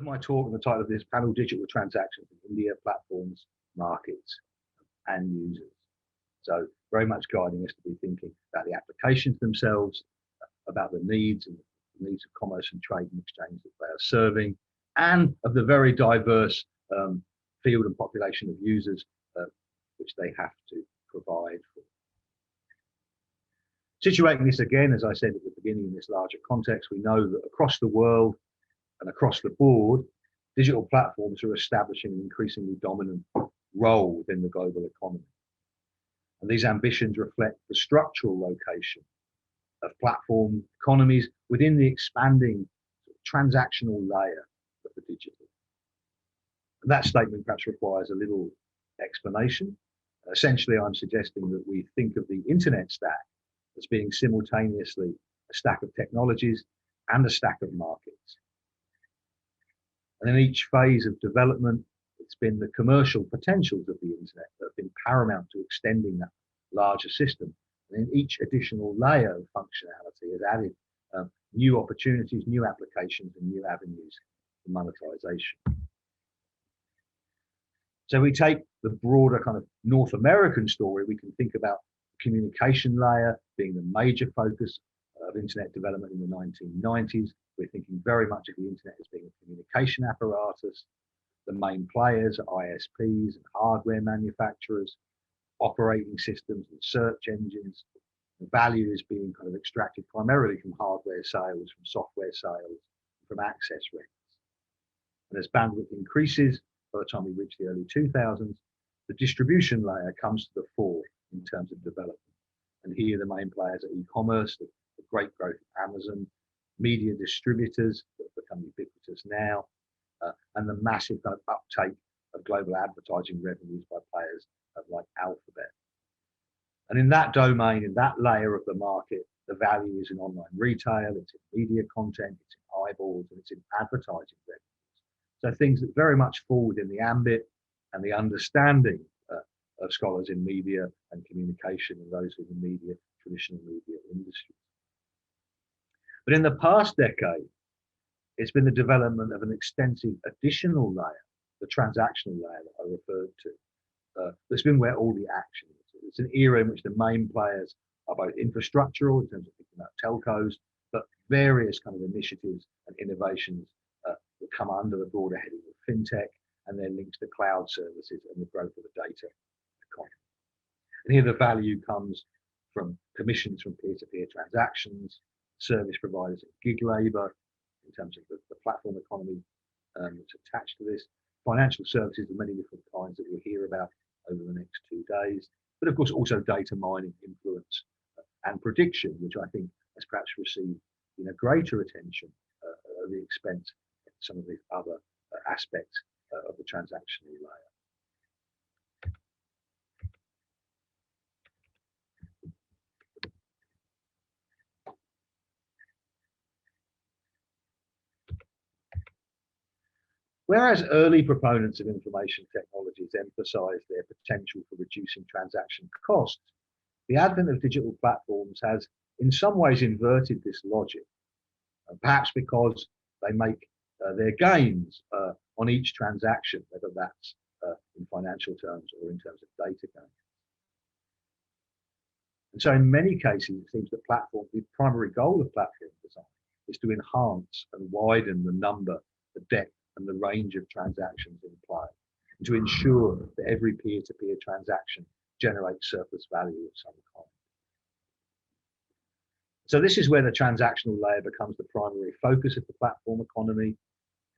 Of my talk and the title of this panel, Digital Transactions in India, Platforms, Markets and Users. So very much guiding us to be thinking about the applications themselves, about the needs and the needs of commerce and trade and exchange that they are serving, and of the very diverse field and population of users which they have to provide for. Situating this again, as I said at the beginning, in this larger context, we know that across the world and across the board, digital platforms are establishing an increasingly dominant role within the global economy. And these ambitions reflect the structural location of platform economies within the expanding transactional layer of the digital. And that statement perhaps requires a little explanation. Essentially, I'm suggesting that we think of the internet stack as being simultaneously a stack of technologies and a stack of markets. And in each phase of development, it's been the commercial potentials of the internet that have been paramount to extending that larger system. And in each additional layer of functionality has added new opportunities, new applications, and new avenues for monetization. So we take the broader kind of North American story, we can think about the communication layer being the major focus of internet development in the 1990s. We're thinking very much of the internet as being a communication apparatus. The main players are ISPs and hardware manufacturers, operating systems and search engines. The value is being kind of extracted primarily from hardware sales, from software sales, from access rents. And as bandwidth increases, by the time we reach the early 2000s, the distribution layer comes to the fore in terms of development. And here the main players are e-commerce, the great growth of Amazon, media distributors that have become ubiquitous now, and the massive kind of uptake of global advertising revenues by players like Alphabet. And in that domain, in that layer of the market, the value is in online retail, it's in media content, it's in eyeballs, and it's in advertising revenues. So things that very much fall within the ambit and the understanding of scholars in media and communication and those in the media, traditional media industry. But in the past decade, it's been the development of an extensive additional layer, the transactional layer that I referred to. That's been where all the action is. It's an era in which the main players are both infrastructural in terms of thinking about telcos, but various kind of initiatives and innovations that come under the broader heading of fintech and then linked to cloud services and the growth of the data economy. And here the value comes from commissions from peer-to-peer transactions, service providers and gig labor in terms of the platform economy that's attached to this, financial services of many different kinds that we'll hear about over the next 2 days, but of course also data mining, influence and prediction, which I think has perhaps received greater attention at the expense of some of the other aspects of the transactional layer. Whereas early proponents of information technologies emphasized their potential for reducing transaction costs, the advent of digital platforms has in some ways inverted this logic, perhaps because they make their gains on each transaction, whether that's in financial terms or in terms of data gains. And so in many cases, it seems that the primary goal of platform design is to enhance and widen the number, the depth, and the range of transactions in play, and to ensure that every peer-to-peer transaction generates surplus value of some kind. So this is where the transactional layer becomes the primary focus of the platform economy,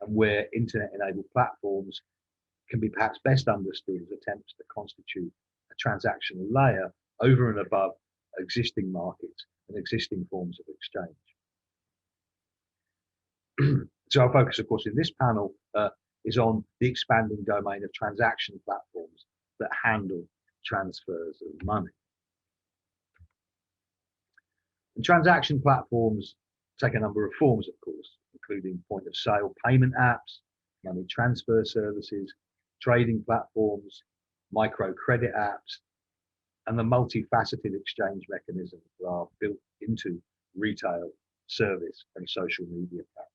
and where internet-enabled platforms can be perhaps best understood as attempts to constitute a transactional layer over and above existing markets and existing forms of exchange. So our focus, of course, in this panel is on the expanding domain of transaction platforms that handle transfers of money. And transaction platforms take a number of forms, of course, including point-of-sale payment apps, money transfer services, trading platforms, microcredit apps, and the multifaceted exchange mechanisms that are built into retail, service, and social media platforms.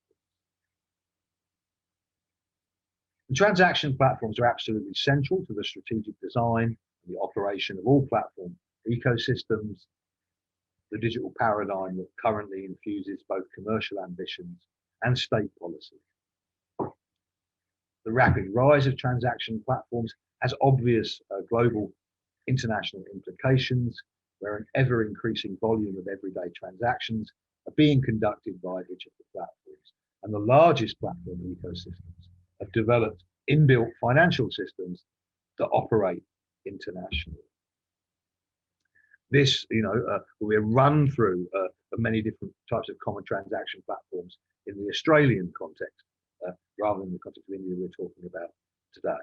Transaction platforms are absolutely central to the strategic design and the operation of all platform ecosystems. The digital paradigm that currently infuses both commercial ambitions and state policy. The rapid rise of transaction platforms has obvious global international implications, where an ever-increasing volume of everyday transactions are being conducted via digital platforms. And the largest platform ecosystems have developed inbuilt financial systems that operate internationally. This, we're run through many different types of common transaction platforms in the Australian context, rather than the context of India we're talking about today.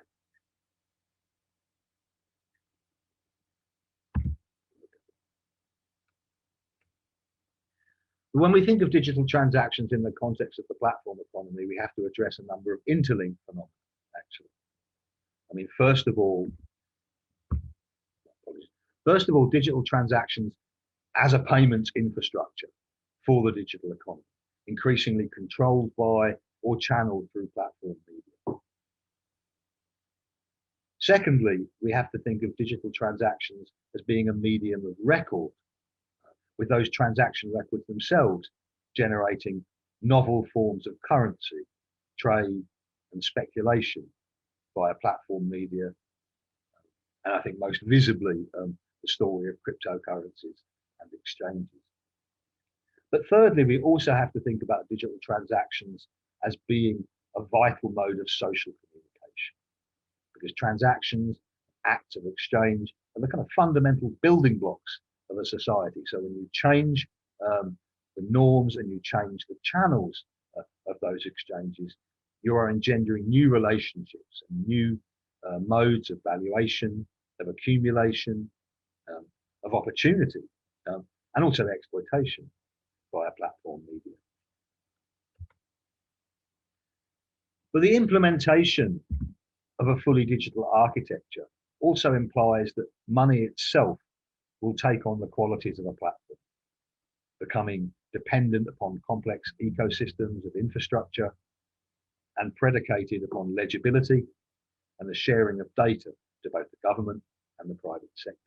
When we think of digital transactions in the context of the platform economy, we have to address a number of interlinked phenomena, actually. I mean, first of all, digital transactions as a payments infrastructure for the digital economy, increasingly controlled by or channeled through platform media. Secondly, we have to think of digital transactions as being a medium of record, with those transaction records themselves generating novel forms of currency, trade, and speculation via platform media. And I think most visibly, the story of cryptocurrencies and exchanges. But thirdly, we also have to think about digital transactions as being a vital mode of social communication, because transactions, acts of exchange, are the kind of fundamental building blocks of a society. So when you change the norms and you change the channels of those exchanges, you are engendering new relationships and new modes of valuation, of accumulation, of opportunity, and also exploitation via platform media. But the implementation of a fully digital architecture also implies that money itself will take on the qualities of a platform, becoming dependent upon complex ecosystems of infrastructure and predicated upon legibility and the sharing of data to both the government and the private sector.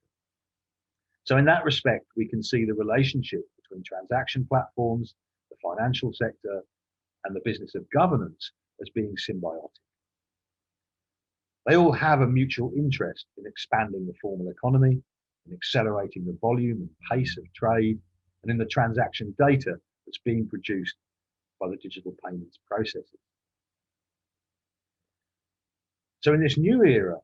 So in that respect, we can see the relationship between transaction platforms, the financial sector, and the business of governance as being symbiotic. They all have a mutual interest in expanding the formal economy, in accelerating the volume and pace of trade, and in the transaction data that's being produced by the digital payments processes. So in this new era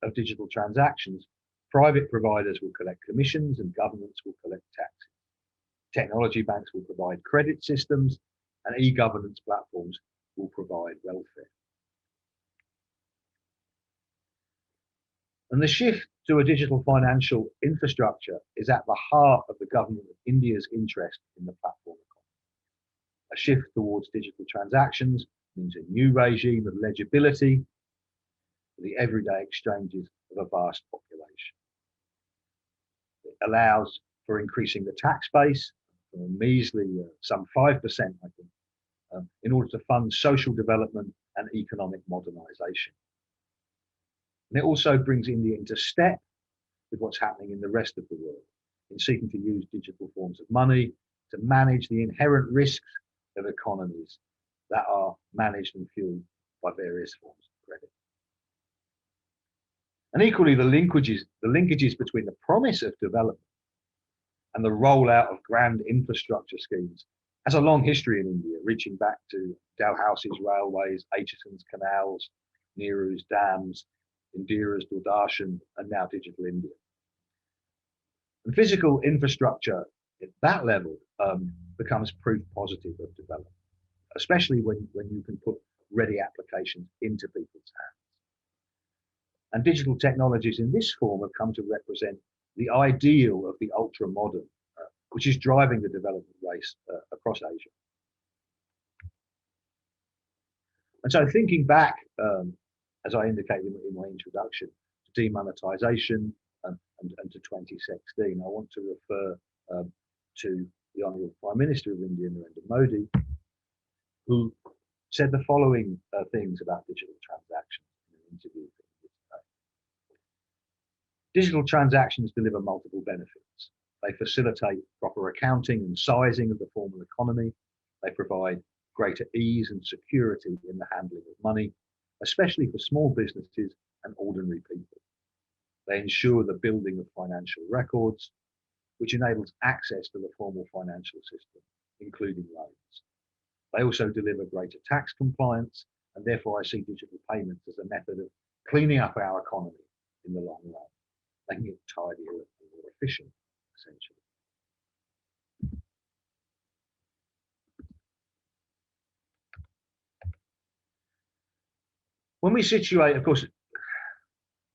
of digital transactions, private providers will collect commissions and governments will collect taxes. Technology banks will provide credit systems and e-governance platforms will provide welfare. And the shift to a digital financial infrastructure is at the heart of the government of India's interest in the platform economy. A shift towards digital transactions means a new regime of legibility for the everyday exchanges of a vast population. It allows for increasing the tax base from a measly some 5%, I think, in order to fund social development and economic modernization. And it also brings India into step with what's happening in the rest of the world in seeking to use digital forms of money to manage the inherent risks of economies that are managed and fueled by various forms of credit. And equally, the linkages between the promise of development and the rollout of grand infrastructure schemes has a long history in India, reaching back to Dalhousie's railways, Aitchison's canals, Nehru's dams, Indira's Doordarshan, and now Digital India. And physical infrastructure at that level becomes proof positive of development, especially when you can put ready applications into people's hands. And digital technologies in this form have come to represent the ideal of the ultra-modern, which is driving the development race across Asia. And so thinking back, as I indicated in my introduction, to demonetisation and to 2016, I want to refer to the Honourable Prime Minister of India, Narendra Modi, who said the following things about digital transactions. Digital transactions deliver multiple benefits. They facilitate proper accounting and sizing of the formal economy. They provide greater ease and security in the handling of money, especially for small businesses and ordinary people. They ensure the building of financial records, which enables access to the formal financial system, including loans. They also deliver greater tax compliance, and therefore I see digital payments as a method of cleaning up our economy in the long run, making it tidier and more efficient, essentially. When we situate, of course,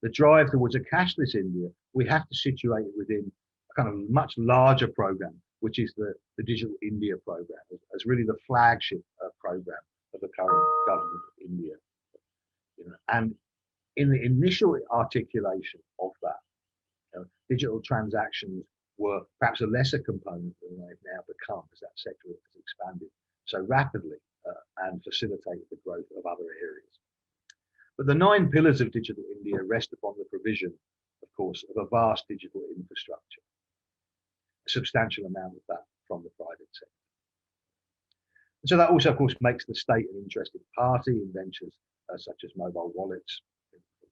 the drive towards a cashless India, we have to situate it within a kind of much larger program, which is the Digital India program, as really the flagship program of the current government of India. And in the initial articulation of that, digital transactions were perhaps a lesser component than they've now become, as that sector has expanded so rapidly and facilitated the growth of other areas. But the 9 pillars of Digital India rest upon the provision, of course, of a vast digital infrastructure, a substantial amount of that from the private sector. And so that also, of course, makes the state an interested party in ventures such as mobile wallets,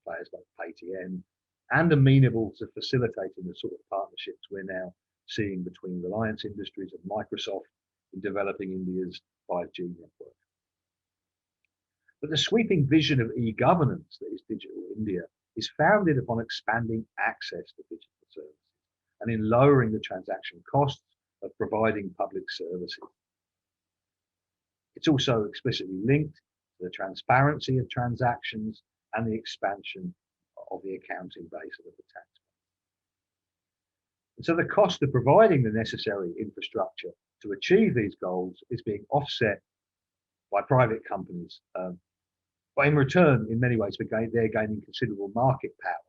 players like Paytm, and amenable to facilitating the sort of partnerships we're now seeing between Reliance Industries and Microsoft in developing India's 5G network. But the sweeping vision of e-governance that is Digital India is founded upon expanding access to digital services and in lowering the transaction costs of providing public services. It's also explicitly linked to the transparency of transactions and the expansion of the accounting base of the taxpayer. And so the cost of providing the necessary infrastructure to achieve these goals is being offset by private companies. But in return, in many ways, they're gaining considerable market power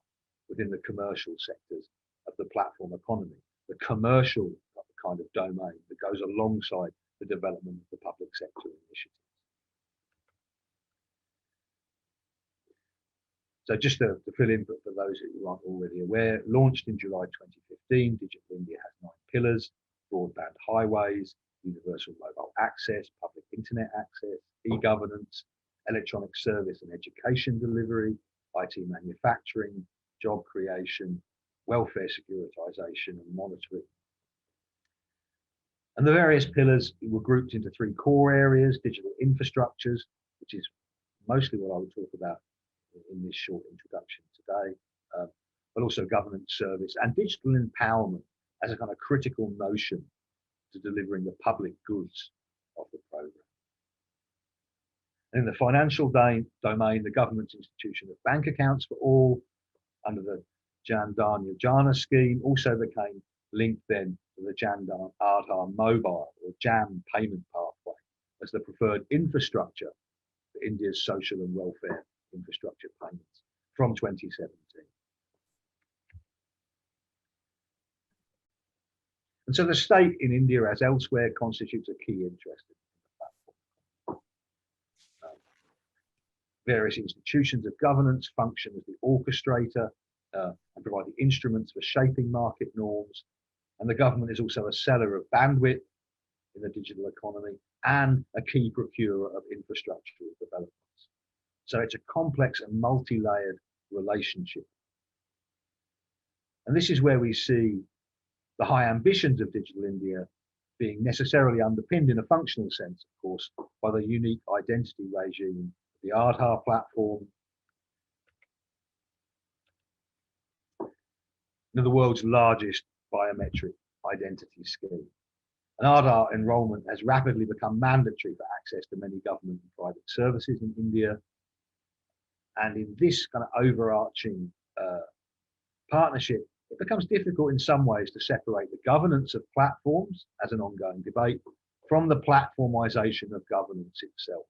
within the commercial sectors of the platform economy, the commercial kind of domain that goes alongside the development of the public sector initiatives. So just to fill in for those who aren't already aware, launched in July 2015, Digital India has 9 pillars: broadband highways, universal mobile access, public internet access, e-governance, electronic service and education delivery, IT manufacturing, job creation, welfare securitization and monitoring. And the various pillars were grouped into 3 core areas: digital infrastructures, which is mostly what I will talk about in this short introduction today, but also government service and digital empowerment as a kind of critical notion to delivering the public goods of the program. In the financial domain, the government's institution of bank accounts for all under the Jan Dhan Yojana scheme also became linked then to the Jan Dhan Aadhaar mobile or JAM payment pathway as the preferred infrastructure for India's social and welfare infrastructure payments from 2017. And so the state in India, as elsewhere, constitutes a key interest in the platform. Various institutions of governance function as the orchestrator and provide the instruments for shaping market norms. And the government is also a seller of bandwidth in the digital economy and a key procurer of infrastructural developments. So it's a complex and multi-layered relationship. And this is where we see the high ambitions of Digital India being necessarily underpinned in a functional sense, of course, by the unique identity regime, the Aadhaar platform, the world's largest biometric identity scheme. And Aadhaar enrolment has rapidly become mandatory for access to many government and private services in India. And in this kind of overarching partnership, it becomes difficult in some ways to separate the governance of platforms as an ongoing debate from the platformization of governance itself.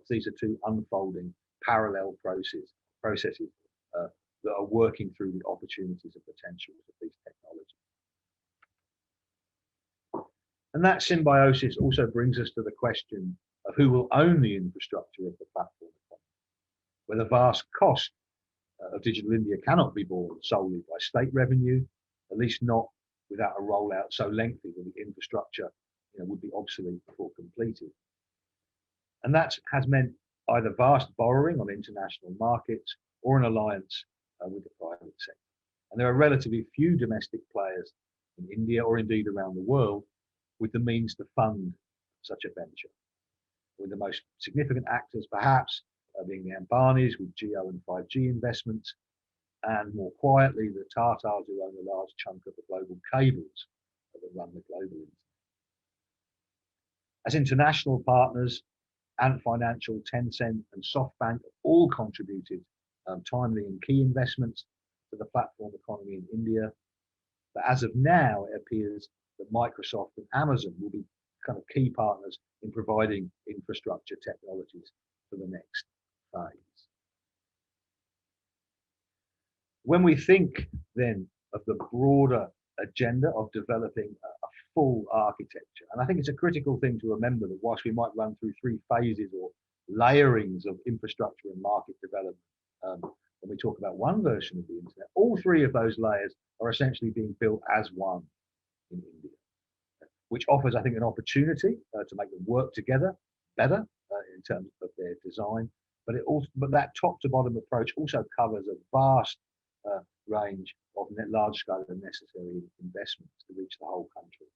These are 2 unfolding parallel processes that are working through the opportunities and potentials of these technologies. And that symbiosis also brings us to the question of who will own the infrastructure of the platform economy, where the vast cost of Digital India cannot be borne solely by state revenue, at least not without a rollout so lengthy that the infrastructure would be obsolete before completed. And that has meant either vast borrowing on international markets or an alliance with the private sector. And there are relatively few domestic players in India or indeed around the world with the means to fund such a venture. With the most significant actors perhaps being the Ambanis with Geo and 5G investments, and more quietly the Tatars who own a large chunk of the global cables that run the global internet. As international partners, Ant Financial, Tencent and SoftBank have all contributed timely and key investments to the platform economy in India. But as of now, it appears that Microsoft and Amazon will be kind of key partners in providing infrastructure technologies for the next phase. When we think then of the broader agenda of developing a full architecture, and I think it's a critical thing to remember that whilst we might run through 3 phases or layerings of infrastructure and market development, when we talk about one version of the internet, all 3 of those layers are essentially being built as one in India, which offers, I think, an opportunity to make them work together better in terms of their design. But that top to bottom approach also covers a vast range of large-scale and necessary investments to reach the whole country.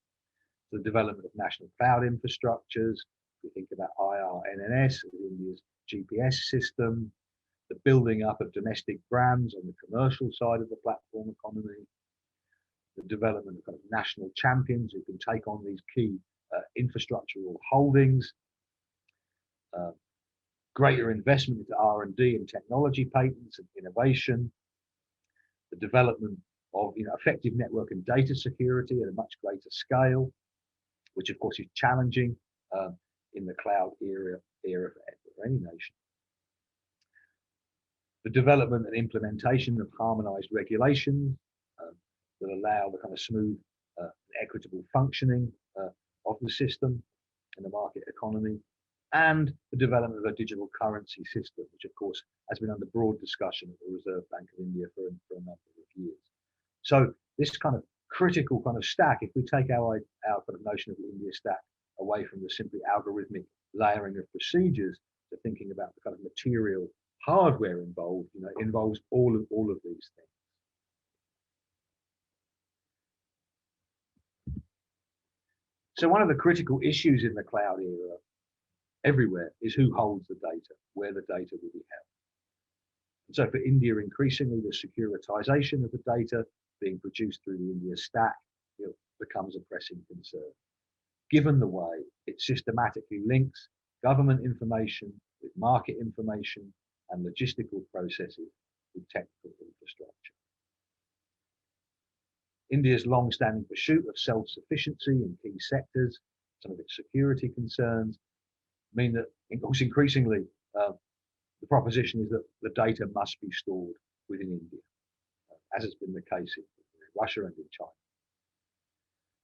The development of national cloud infrastructures, we think about IRNNS, India's GPS system, the building up of domestic brands on the commercial side of the platform economy, the development of kind of national champions who can take on these key infrastructural holdings, greater investment into R&D and technology patents and innovation, the development of effective network and data security at a much greater scale, which of course is challenging in the cloud era for any nation. The development and implementation of harmonized regulations that allow the kind of smooth and equitable functioning of the system in the market economy, and the development of a digital currency system, which of course has been under broad discussion at the Reserve Bank of India for a number of years. So this kind of critical kind of stack, if we take our kind of notion of the India stack away from the simply algorithmic layering of procedures to thinking about the kind of material hardware involved, involves all of these things. So one of the critical issues in the cloud era everywhere is who holds the data, where the data will be held. And so for India, increasingly the securitization of the data being produced through the India stack becomes a pressing concern, given the way it systematically links government information with market information and logistical processes with technical infrastructure. India's long-standing pursuit of self-sufficiency in key sectors, some of its security concerns, mean that, of course, increasingly the proposition is that the data must be stored within India, as has been the case in Russia and in China.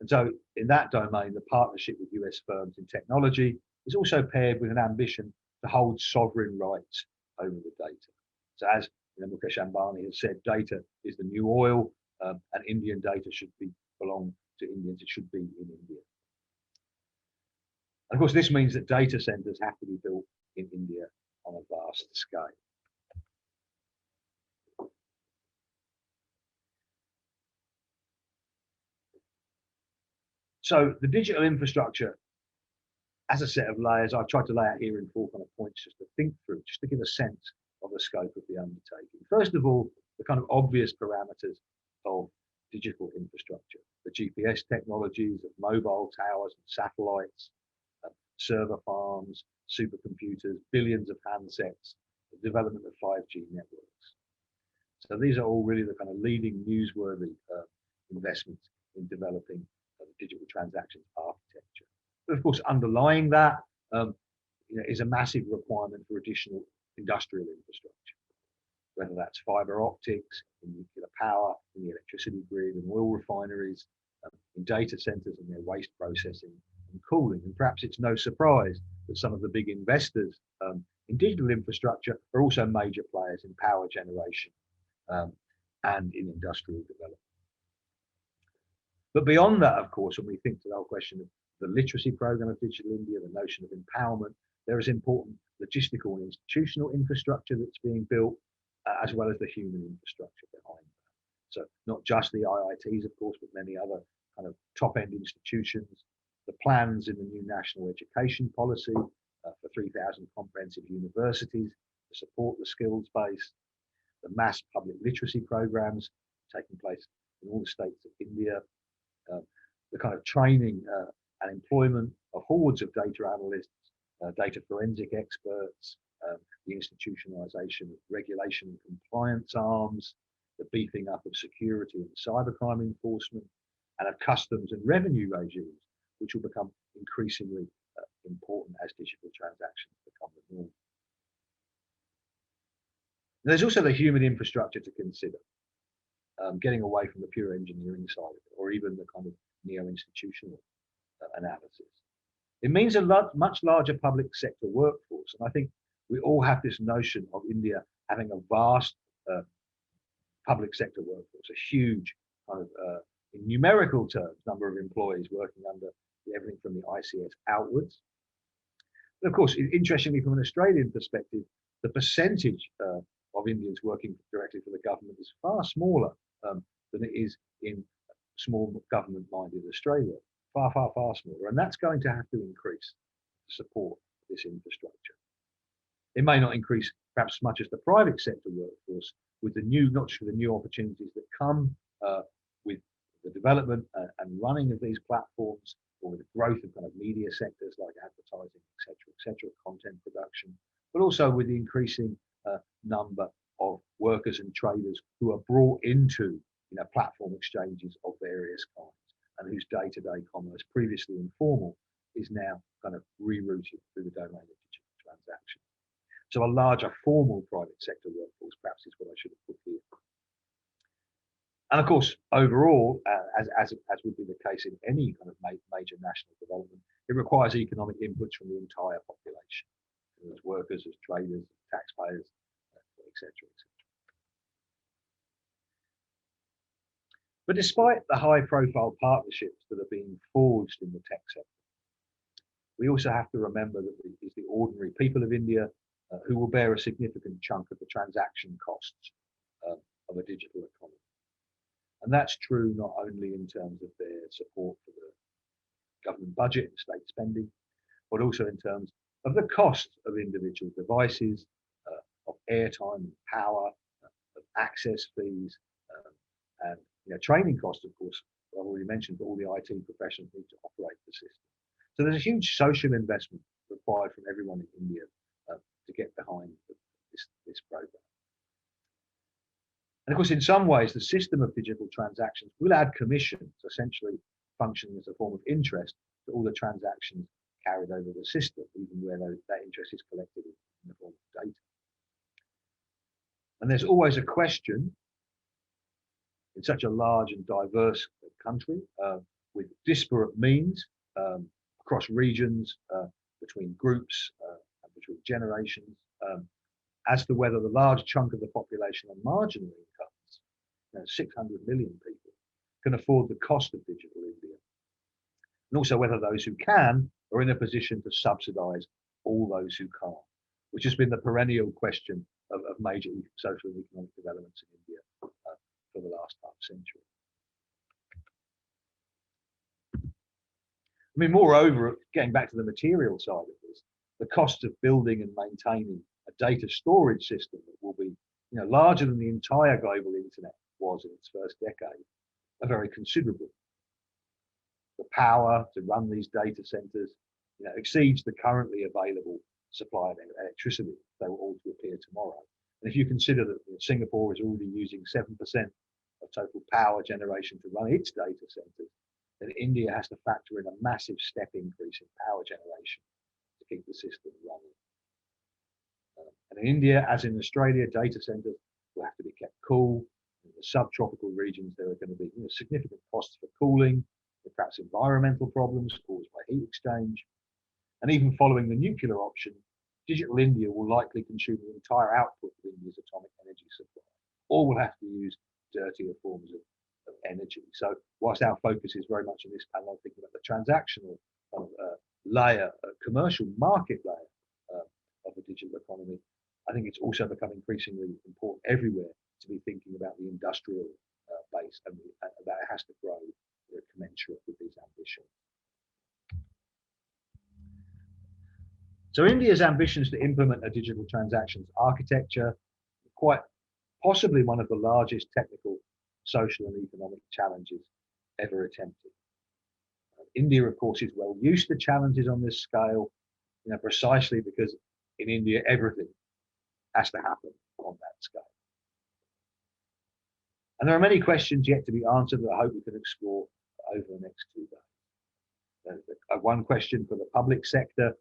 And so in that domain, the partnership with US firms in technology is also paired with an ambition to hold sovereign rights over the data. So as Mukesh Ambani has said, data is the new oil, and Indian data should belong to Indians. It should be in India. And of course, this means that data centers have to be built in India on a vast scale. So the digital infrastructure as a set of layers, I've tried to lay out here in 4 kind of points just to think through, just to give a sense of the scope of the undertaking. First of all, the kind of obvious parameters of digital infrastructure, the GPS technologies of mobile towers and satellites, server farms, supercomputers, billions of handsets, the development of 5G networks. So these are all really the kind of leading newsworthy investments in developing digital transactions architecture. But of course, underlying that is a massive requirement for additional industrial infrastructure, whether that's fiber optics, in nuclear power, in the electricity grid, and oil refineries, in data centers and their waste processing and cooling. And perhaps it's no surprise that some of the big investors in digital infrastructure are also major players in power generation um, and in industrial development. But beyond that, of course, when we think to the whole question of the literacy program of Digital India, the notion of empowerment, there is important logistical and institutional infrastructure that's being built, as well as the human infrastructure behind that. So not just the IITs, of course, but many other kind of top-end institutions, the plans in the new national education policy for 3,000 comprehensive universities to support the skills base, the mass public literacy programs taking place in all the states of India, the kind of training and employment of hordes of data analysts, data forensic experts, the institutionalization of regulation and compliance arms, the beefing up of security and cybercrime enforcement, and of customs and revenue regimes, which will become increasingly important as digital transactions become the norm. There's also the human infrastructure to consider, getting away from the pure engineering side of it, or even the kind of neo-institutional analysis. It means a much larger public sector workforce, and I think we all have this notion of India having a vast public sector workforce, a huge kind of, in numerical terms, number of employees working under everything from the ICS outwards. But of course, interestingly, from an Australian perspective, the percentage of Indians working directly for the government is far smaller than it is in small government-minded Australia. Far, far, far smaller. And that's going to have to increase to support this infrastructure. It may not increase perhaps as much as the private sector workforce with the new, not just with the new opportunities that come with the development and running of these platforms, or with the growth of kind of media sectors like advertising, et cetera, content production, but also with the increasing number of workers and traders who are brought into platform exchanges of various kinds, and whose day-to-day commerce, previously informal, is now kind of rerouted through the domain of digital transactions. So a larger formal private sector workforce, perhaps, is what I should have put here. And of course, overall, as would be the case in any kind of major national development, it requires economic inputs from the entire population, as workers, as traders, as taxpayers, et cetera, et cetera. But despite the high-profile partnerships that are being forged in the tech sector, we also have to remember that it is the ordinary people of India who will bear a significant chunk of the transaction costs of a digital economy. And that's true not only in terms of their support for the government budget and state spending, but also in terms of the cost of individual devices, of airtime and power, of access fees, and training costs, of course, I've already mentioned, but all the IT professionals need to operate the system. So there's a huge social investment required from everyone in India to get behind this program. And of course, in some ways, the system of digital transactions will add commissions, essentially functioning as a form of interest to all the transactions carried over the system, even where that interest is collected in the form of data. And there's always a question in such a large and diverse country with disparate means across regions, between groups, and between generations, as to whether the large chunk of the population on marginal incomes, 600 million people, can afford the cost of digital India. And also whether those who can are in a position to subsidize all those who can't, which has been the perennial question of major social and economic developments in India for the last half century. I mean, moreover, getting back to the material side of this, the cost of building and maintaining a data storage system that will be larger than the entire global internet was in its first decade are very considerable. The power to run these data centers exceeds the currently available supply of electricity if they were all to appear tomorrow. And if you consider that Singapore is already using 7% of total power generation to run its data centers, then India has to factor in a massive step increase in power generation to keep the system running. And in India, as in Australia, data centers will have to be kept cool. In the subtropical regions, there are going to be significant costs for cooling, perhaps environmental problems caused by heat exchange. And even following the nuclear option, digital India will likely consume the entire output of India's atomic energy supply, or will have to use dirtier forms of energy. So whilst our focus is very much in this panel, thinking about the transactional layer, commercial market layer of the digital economy, I think it's also become increasingly important everywhere to be thinking about the industrial base, and that it has to grow commensurate with these ambitions. So India's ambitions to implement a digital transactions architecture, quite possibly one of the largest technical, social and economic challenges ever attempted. India, of course, is well used to challenges on this scale, precisely because in India, everything has to happen on that scale. And there are many questions yet to be answered that I hope we can explore over the next 2 days. One question for the public sector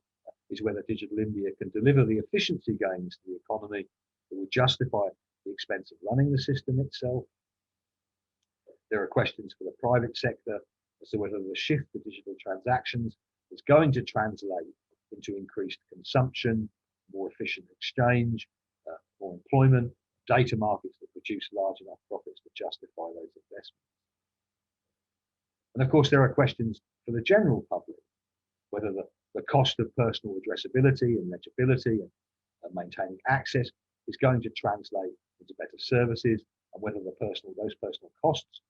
is whether Digital India can deliver the efficiency gains to the economy that will justify the expense of running the system itself. There are questions for the private sector as to whether the shift to digital transactions is going to translate into increased consumption, more efficient exchange, more employment, data markets that produce large enough profits to justify those investments. And of course, there are questions for the general public, whether the cost of personal addressability and legibility and maintaining access is going to translate into better services, and whether those personal costs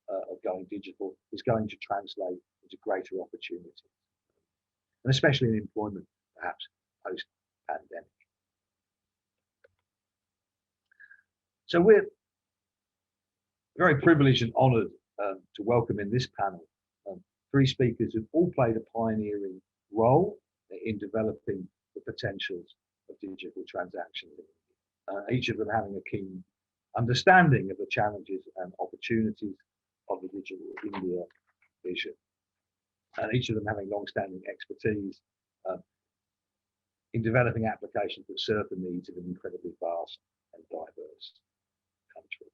of going digital is going to translate into greater opportunities, and especially in employment, perhaps post-pandemic. So we're very privileged and honoured to welcome in this panel 3 speakers who've all played a pioneering role in developing the potentials of digital transactions, each of them having a keen understanding of the challenges and opportunities of the Digital India vision, and each of them having long-standing expertise in developing applications that serve the needs of an incredibly vast and diverse country.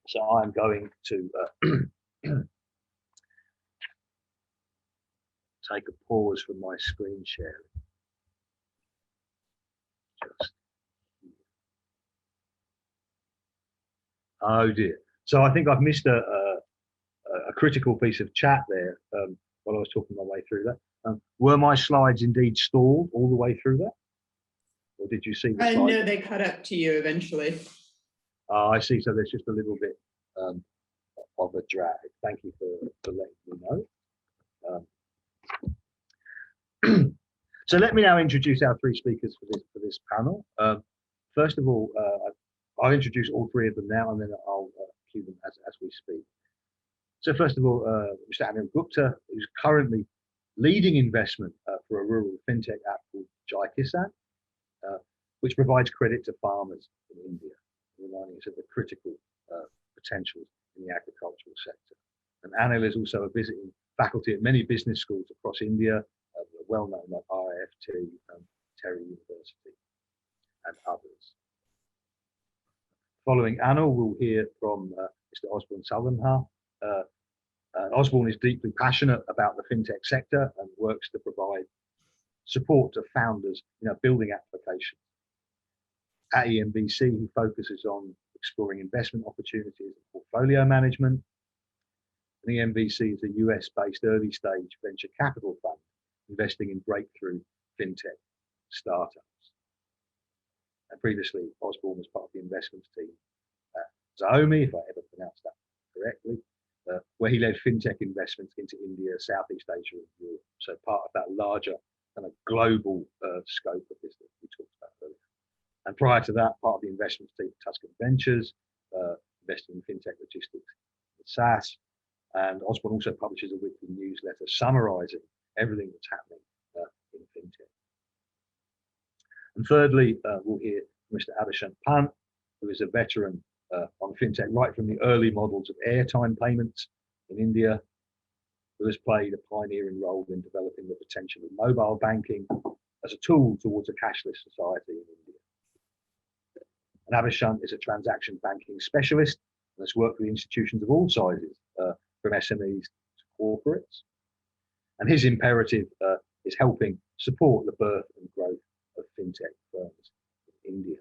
So I'm going to take a pause from my screen sharing. Oh dear. So I think I've missed a critical piece of chat there while I was talking my way through that. Were my slides indeed stalled all the way through that? Or did you see the slides? No, they caught up to you eventually. I see. So there's just a little bit of a drag. Thank you for letting me know. So let me now introduce our 3 speakers for this panel. First of all, I'll introduce all 3 of them now, and then I'll cue them as we speak. So first of all, Mr. Adrian Gupta, who's currently leading investment for a rural fintech app called Jai Kisan, which provides credit to farmers in India, reminding us of the critical potentials in the agricultural sector. And Anil is also a visiting faculty at many business schools across India, well known like IIFT, Terry University, and others. Following Anil, we'll hear from Mr. Osborne Salvanha. Osborne is deeply passionate about the fintech sector and works to provide support to founders, building applications. At EMBC, he focuses on exploring investment opportunities and portfolio management. And EMBC is a US-based early-stage venture capital fund investing in breakthrough fintech startups. And previously, Osborne was part of the investments team at Xiaomi, if I ever pronounced that correctly, where he led fintech investments into India, Southeast Asia, and Europe. So part of that larger kind of global scope of this that we talked about earlier. And prior to that, part of the investments team at Tuscan Ventures, investing in fintech logistics and SaaS. And Osborne also publishes a weekly newsletter summarizing everything that's happening in fintech. And thirdly, we'll hear from Mr. Abhishek Pant, who is a veteran on fintech right from the early models of airtime payments in India, who has played a pioneering role in developing the potential of mobile banking as a tool towards a cashless society in India. And Abhishek is a transaction banking specialist and has worked with institutions of all sizes, from SMEs to corporates. And his imperative is helping support the birth and growth of fintech firms in India.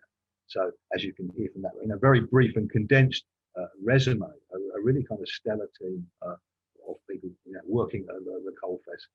So as you can hear from that, in a very brief and condensed resume, a really kind of stellar team of people working at the Coalfest.